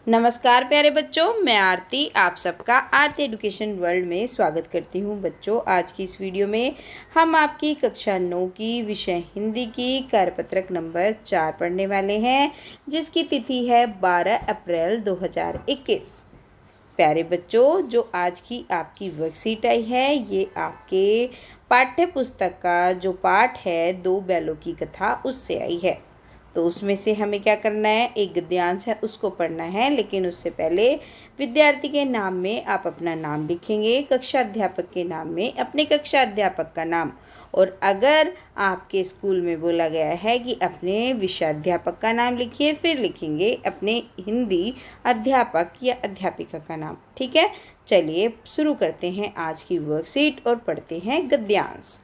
नमस्कार प्यारे बच्चों, मैं आरती आप सबका आरती एजुकेशन वर्ल्ड में स्वागत करती हूँ। बच्चों, आज की इस वीडियो में हम आपकी कक्षा 9 की विषय हिंदी की कार्यपत्रक नंबर 4 पढ़ने वाले हैं, जिसकी तिथि है 12 अप्रैल 2021। प्यारे बच्चों, जो आज की आपकी वर्कशीट आई है, ये आपके पाठ्य पुस्तक का जो पाठ है 2 बैलों की कथा, उससे आई है। तो उसमें से हमें क्या करना है, एक गद्यांश है उसको पढ़ना है। लेकिन उससे पहले विद्यार्थी के नाम में आप अपना नाम लिखेंगे, कक्षा अध्यापक के नाम में अपने कक्षा अध्यापक का नाम, और अगर आपके स्कूल में बोला गया है कि अपने विषय अध्यापक का नाम लिखिए, फिर लिखेंगे अपने हिंदी अध्यापक या अध्यापिका का नाम। ठीक है, चलिए शुरू करते हैं आज की वर्कशीट और पढ़ते हैं गद्यांश।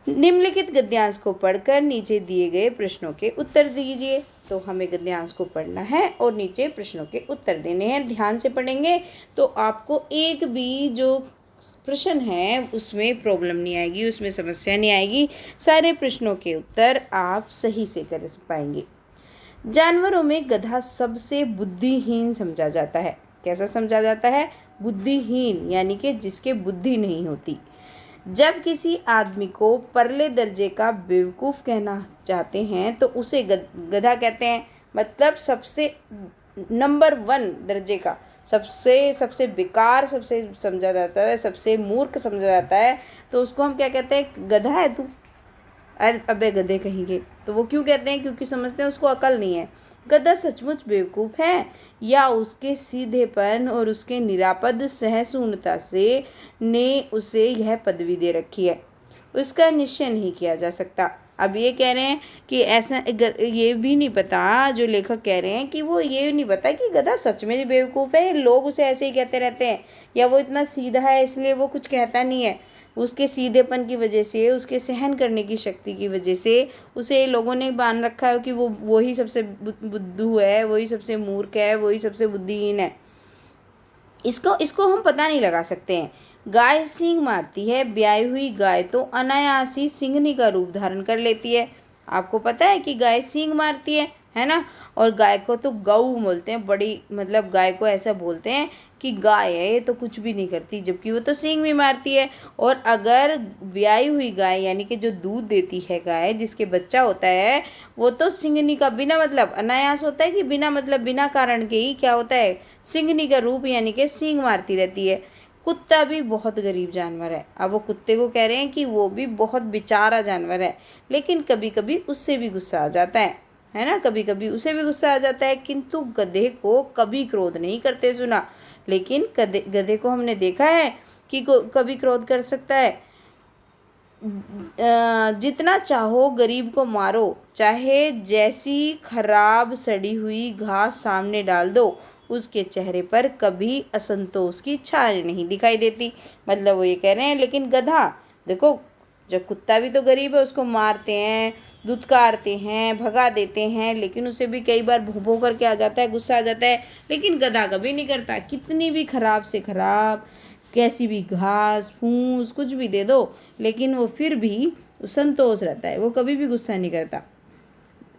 निम्नलिखित गद्यांश को पढ़कर नीचे दिए गए प्रश्नों के उत्तर दीजिए। तो हमें गद्यांश को पढ़ना है और नीचे प्रश्नों के उत्तर देने हैं। ध्यान से पढ़ेंगे तो आपको एक भी जो प्रश्न है उसमें प्रॉब्लम नहीं आएगी, उसमें समस्या नहीं आएगी। सारे प्रश्नों के उत्तर आप सही से कर पाएंगे। जानवरों में गधा सबसे बुद्धिहीन समझा जाता है। कैसा समझा जाता है? बुद्धिहीन, यानी कि जिसके बुद्धि नहीं होती। जब किसी आदमी को परले दर्जे का बेवकूफ़ कहना चाहते हैं तो उसे गधा कहते हैं। मतलब सबसे नंबर 1 दर्जे का, सबसे बेकार, सबसे समझा जाता है, सबसे मूर्ख समझा जाता है, तो उसको हम क्या कहते हैं? गधा है तू, अरे अबे गधे कहेंगे। तो वो क्यों कहते हैं? क्योंकि समझते हैं उसको अकल नहीं है। गधा सचमुच बेवकूफ़ है या उसके सीधेपन और उसके निरापद सहिष्णुता से ने उसे यह पदवी दे रखी है, उसका निश्चय नहीं किया जा सकता। अब ये कह रहे हैं कि ऐसा ये भी नहीं पता, जो लेखक कह रहे हैं कि वो ये नहीं पता कि गधा सच में बेवकूफ़ है, लोग उसे ऐसे ही कहते रहते हैं, या वो इतना सीधा है इसलिए वो कुछ कहता नहीं है। उसके सीधेपन की वजह से, उसके सहन करने की शक्ति की वजह से उसे लोगों ने मान रखा है कि वो ही सबसे बुद्धू है, वही सबसे मूर्ख है, वही सबसे बुद्धिहीन है। इसको हम पता नहीं लगा सकते हैं। गाय सींग मारती है, ब्याई हुई गाय तो अनायास ही सींगनी का रूप धारण कर लेती है। आपको पता है कि गाय सींग मारती है ना? और गाय को तो गऊ बोलते हैं, बड़ी मतलब गाय को ऐसा बोलते हैं कि गाय है ये तो कुछ भी नहीं करती, जबकि वो तो सींग भी मारती है। और अगर ब्याई हुई गाय, यानी कि जो दूध देती है गाय, जिसके बच्चा होता है, वो तो सिंगनी का बिना मतलब, अनायास होता है कि बिना मतलब बिना कारण के ही क्या होता है, सिंगनी का रूप यानी कि सींग मारती रहती है। कुत्ता भी बहुत गरीब जानवर है। अब वो कुत्ते को कह रहे हैं कि वो भी बहुत बेचारा जानवर है, लेकिन कभी कभी उससे भी गुस्सा आ जाता है ना? कभी कभी उसे भी गुस्सा आ जाता है, किंतु गधे को कभी क्रोध नहीं करते सुना। लेकिन गधे को हमने देखा है कि कभी क्रोध कर सकता है। जितना चाहो गरीब को मारो, चाहे जैसी खराब सड़ी हुई घास सामने डाल दो, उसके चेहरे पर कभी असंतोष की छाया नहीं दिखाई देती। मतलब वो ये कह रहे हैं, लेकिन गधा देखो, जब कुत्ता भी तो गरीब है, उसको मारते हैं, धुतकारते हैं, भगा देते हैं, लेकिन उसे भी कई बार भों भों करके आ जाता है, गुस्सा आ जाता है। लेकिन गधा कभी नहीं करता। कितनी भी खराब से खराब, कैसी भी घास फूस कुछ भी दे दो, लेकिन वो फिर भी संतोष रहता है, वो कभी भी गुस्सा नहीं करता।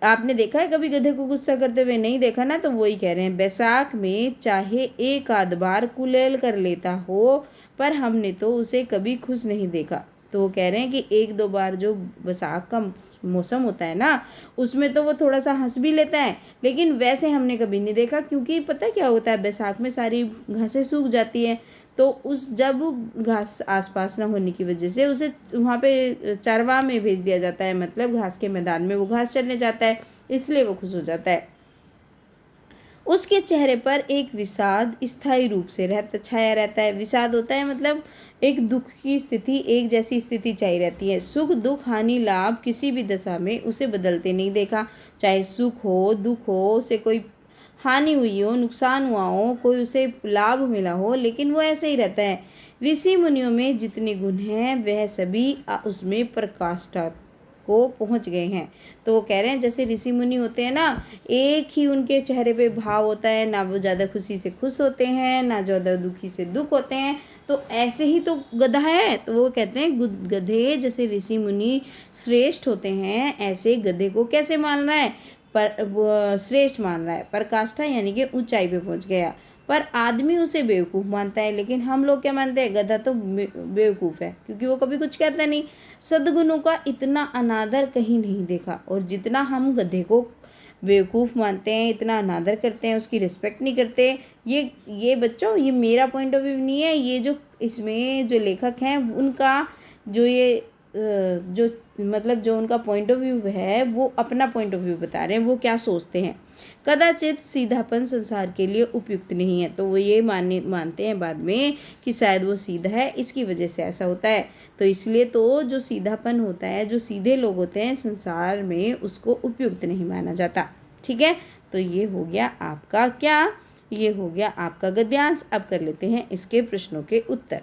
आपने देखा है कभी गधे को गुस्सा करते हुए? नहीं देखा ना? तो वही कह रहे हैं, बैसाख में चाहे एक आध बार कुलेल कर लेता हो, पर हमने तो उसे कभी खुश नहीं देखा। तो वो कह रहे हैं कि एक दो बार जो बैसाख का मौसम होता है ना, उसमें तो वो थोड़ा सा हंस भी लेता है, लेकिन वैसे हमने कभी नहीं देखा। क्योंकि पता क्या होता है, बैसाख में सारी घासें सूख जाती हैं, तो उस जब घास आसपास ना होने की वजह से उसे वहाँ पे चरवाह में भेज दिया जाता है, मतलब घास के मैदान में वो घास चरने जाता है, इसलिए वो खुश हो जाता है। उसके चेहरे पर एक विषाद स्थायी रूप से छाया रहता है। विषाद होता है मतलब एक दुख की स्थिति, एक जैसी स्थिति चाहिए रहती है। सुख दुख हानि लाभ किसी भी दशा में उसे बदलते नहीं देखा। चाहे सुख हो दुख हो, उसे कोई हानि हुई हो, नुकसान हुआ हो, कोई उसे लाभ मिला हो, लेकिन वो ऐसे ही रहता है। ऋषि मुनियों में जितने गुण हैं वह सभी उसमें प्रकाष्ठा को पहुंच गए हैं। तो वो कह रहे हैं जैसे ऋषि मुनि होते हैं ना, एक ही उनके चेहरे पे भाव होता है, ना वो ज़्यादा खुशी से खुश होते हैं, ना ज़्यादा दुखी से दुख होते हैं। तो ऐसे ही तो गधा है। तो वो कहते हैं गधे जैसे ऋषि मुनि श्रेष्ठ होते हैं, ऐसे गधे को कैसे मानना है? श्रेष्ठ मान रहा है, पराकाष्ठा यानी कि ऊंचाई पे पहुंच गया, पर आदमी उसे बेवकूफ़ मानता है। लेकिन हम लोग क्या मानते हैं, गधा तो बेवकूफ़ है क्योंकि वो कभी कुछ कहता नहीं। सद्गुणों का इतना अनादर कहीं नहीं देखा, और जितना हम गधे को बेवकूफ़ मानते हैं, इतना अनादर करते हैं, उसकी रिस्पेक्ट नहीं करते। ये बच्चों, ये मेरा पॉइंट ऑफ व्यू नहीं है, ये जो इसमें जो लेखक हैं उनका जो ये जो मतलब जो उनका पॉइंट ऑफ व्यू है, वो अपना पॉइंट ऑफ व्यू बता रहे हैं, वो क्या सोचते हैं। कदाचित सीधापन संसार के लिए उपयुक्त नहीं है, तो वो ये मानते हैं बाद में कि शायद वो सीधा है, इसकी वजह से ऐसा होता है। तो इसलिए तो जो सीधापन होता है, जो सीधे लोग होते हैं संसार में, उसको उपयुक्त नहीं माना जाता। ठीक है, तो ये हो गया आपका क्या, ये हो गया आपका गद्यांश। अब कर लेते हैं इसके प्रश्नों के उत्तर।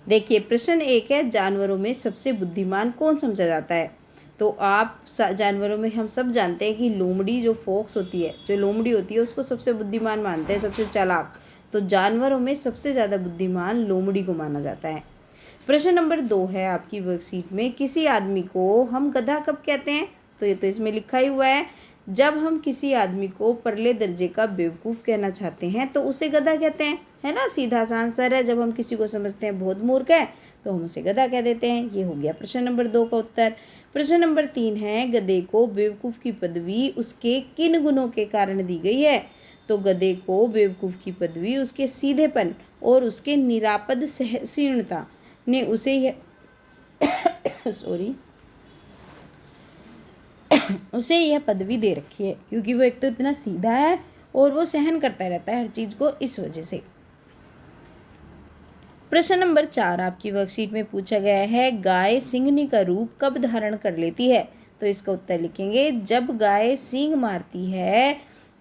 देखिए, प्रश्न 1 है, जानवरों में सबसे बुद्धिमान कौन समझा जाता है। तो आप जानवरों में हम सब जानते हैं कि लोमड़ी जो फॉक्स होती है, जो लोमड़ी होती है, उसको सबसे बुद्धिमान मानते हैं, सबसे चालाक। तो जानवरों में सबसे ज़्यादा बुद्धिमान लोमड़ी को माना जाता है। प्रश्न नंबर 2 है आपकी वर्कशीट में, किसी आदमी को हम गधा कब कहते हैं। तो ये तो इसमें लिखा ही हुआ है, जब हम किसी आदमी को परले दर्जे का बेवकूफ़ कहना चाहते हैं तो उसे गधा कहते हैं, है ना। सीधा सा आंसर है, जब हम किसी को समझते हैं बहुत मूर्ख है तो हम उसे गधा कह देते हैं। ये हो गया प्रश्न नंबर 2 का उत्तर। प्रश्न नंबर 3 है, गधे को बेवकूफ़ की पदवी उसके किन गुणों के कारण दी गई है। तो गधे को बेवकूफ़ की पदवी उसके सीधेपन और उसके निरापद सहनशीलता ने उसे यह उसे यह पदवी दे रखी है, क्योंकि वो एक तो इतना सीधा है और वो सहन करता रहता है हर चीज़ को, इस वजह से। प्रश्न नंबर 4 आपकी वर्कशीट में पूछा गया है, गाय सिंघनी का रूप कब धारण कर लेती है। तो इसका उत्तर लिखेंगे, जब गाय सींग मारती है।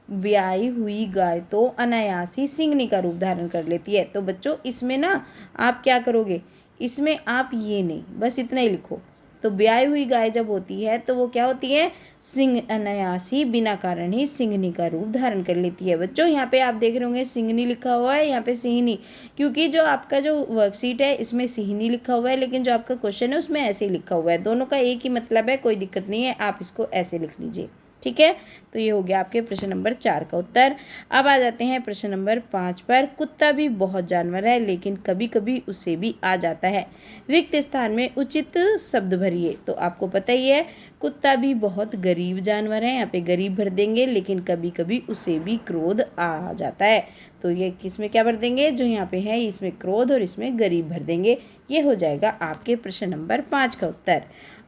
ब्याई हुई गाय तो अनायास ही सिंघनी का रूप धारण कर लेती है। तो बच्चों, इसमें ना आप क्या करोगे, इसमें आप ये नहीं, बस इतना ही लिखो। तो ब्याई हुई गाय जब होती है तो वो क्या होती है, सिंह अनायास ही, बिना कारण ही सिंघनी का रूप धारण कर लेती है। बच्चों, यहाँ पे आप देख रहे होंगे सिंघनी लिखा हुआ है, यहाँ पे सिंहनी, क्योंकि जो आपका जो वर्कशीट है इसमें सिंहनी लिखा हुआ है, लेकिन जो आपका क्वेश्चन है उसमें ऐसे ही लिखा हुआ है। दोनों का एक ही मतलब है, कोई दिक्कत नहीं है, आप इसको ऐसे लिख लीजिए। ठीक है, तो ये हो गया आपके प्रश्न नंबर 4 का उत्तर। अब आ जाते हैं प्रश्न नंबर 5 पर। कुत्ता भी बहुत जानवर है, लेकिन कभी कभी उसे भी आ जाता है। रिक्त स्थान में उचित शब्द भरिए। तो आपको पता ही है, कुत्ता भी बहुत गरीब जानवर है, यहाँ पे गरीब भर देंगे, लेकिन कभी कभी उसे भी क्रोध आ जाता है। तो ये किस में क्या भर देंगे, जो यहाँ पे है इसमें क्रोध और इसमें गरीब भर देंगे। ये हो जाएगा आपके प्रश्न नंबर 5 का उत्तर।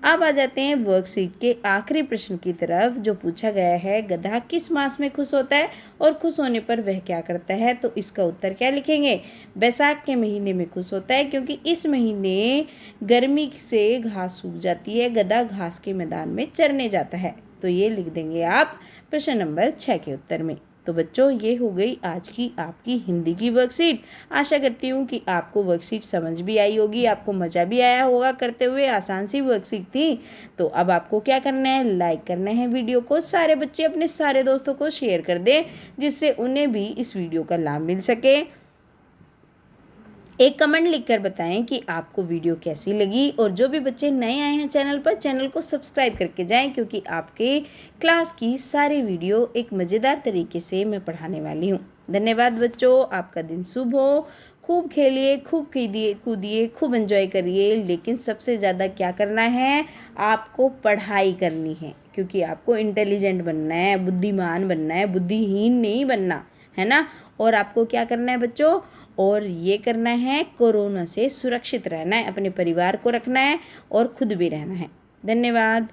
अब आ जाते हैं वर्कशीट के आखिरी प्रश्न की तरफ, जो पूछा गया है, गधा किस मास में खुश होता है और खुश होने पर वह क्या करता है। तो इसका उत्तर क्या लिखेंगे, बैसाख के महीने में खुश होता है, क्योंकि इस महीने गर्मी से घास सूख जाती है, गधा घास के मैदान में चरने जाता है। तो ये लिख देंगे आप प्रश्न नंबर 6 के उत्तर में। तो बच्चों, ये हो गई आज की आपकी हिंदी की वर्कशीट। आशा करती हूँ कि आपको वर्कशीट समझ भी आई होगी, आपको मज़ा भी आया होगा करते हुए। आसान सी वर्कशीट थी। तो अब आपको क्या करना है, लाइक करना है वीडियो को, सारे बच्चे अपने सारे दोस्तों को शेयर कर दें, जिससे उन्हें भी इस वीडियो का लाभ मिल सके। एक कमेंट लिखकर बताएं कि आपको वीडियो कैसी लगी, और जो भी बच्चे नए आए हैं चैनल पर, चैनल को सब्सक्राइब करके जाएं, क्योंकि आपके क्लास की सारी वीडियो एक मज़ेदार तरीके से मैं पढ़ाने वाली हूं। धन्यवाद बच्चों, आपका दिन शुभ हो। खूब खेलिए, खूब कूदिए, खूब एंजॉय करिए, लेकिन सबसे ज़्यादा क्या करना है, आपको पढ़ाई करनी है, क्योंकि आपको इंटेलिजेंट बनना है, बुद्धिमान बनना है, बुद्धिहीन नहीं बनना है ना। और आपको क्या करना है बच्चों, और ये करना है, कोरोना से सुरक्षित रहना है, अपने परिवार को रखना है और खुद भी रहना है। धन्यवाद।